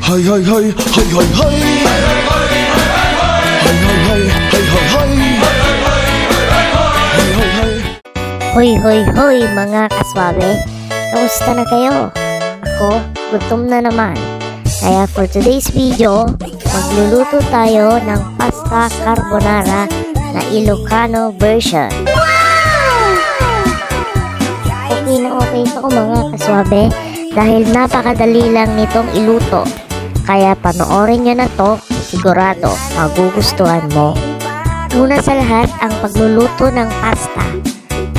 Hay hay hay, hay hay hay. Hay hay hay, hay hay hay. Hay hay hay. Hoy hoy hoy mga kaswabe, kamusta na kayo? Ako, gutom na naman. Kaya for today's video, magluluto tayo ng pasta carbonara na Ilocano version. Okay na okay ito mga kaswabe dahil napakadali lang nitong iluto. Kaya panoorin nyo na to, sigurado magugustuhan mo. Una sa lahat ang pagluluto ng pasta.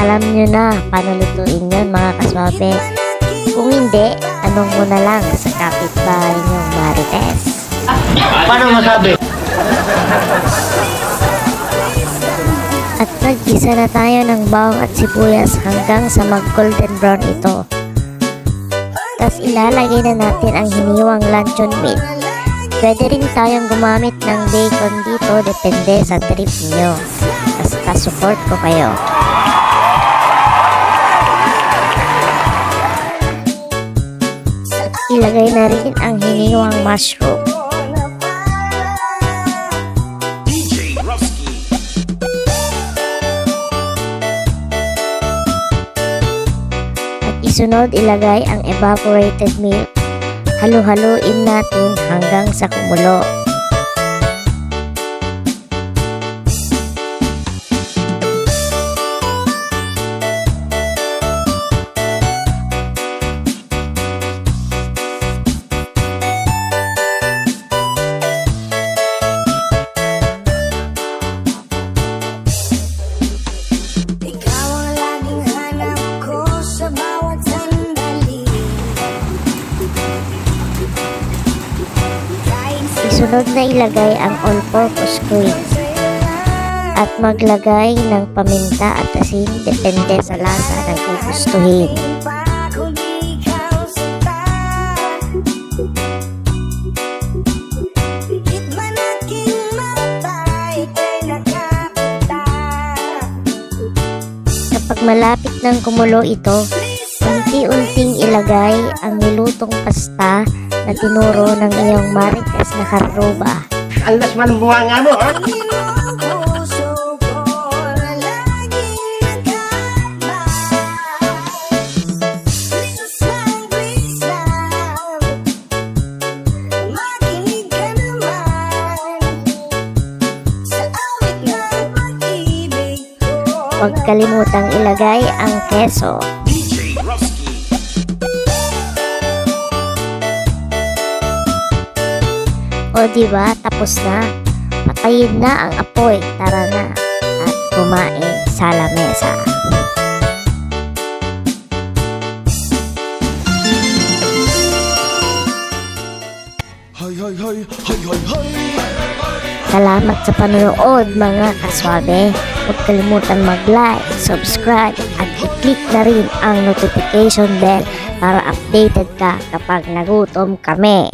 Alam nyo na paano lutuin yun mga kaswabe. Kung hindi, tanong mo na lang sa kapitbahay nyong Marites. Paano masabi? At nag-isa na tayo ng bawang at sibuyas hanggang sa mag-golden brown ito. Tapos ilalagay na natin ang hiniwang luncheon meat. Pwede rin tayong gumamit ng bacon dito, depende sa trip nyo. Basta support ko kayo. At ilagay na rin ang hiniwang mushroom. Isunod, ilagay ang evaporated milk. Halu-haluin natin hanggang sa kumulo. Sunod na ilagay ang all-purpose cream at maglagay ng paminta at asin depende sa lasa na gugustuhin. Kapag malapit ng kumulo ito, unti-unting ilagay ang nilutong pasta na tinuro ng iyong Marites na karuba. Alas man bunga nga mo, ha? Huwag kalimutang ilagay ang keso. O diba, tapos na. Patayin na ang apoy. Tara na. At kumain sa lamesa. Hay hay hay, hay hay hay. Salamat sa panonood mga kaswabe. Huwag kalimutan mag-like, subscribe at i-click na rin ang notification bell para updated ka kapag nagutom kami.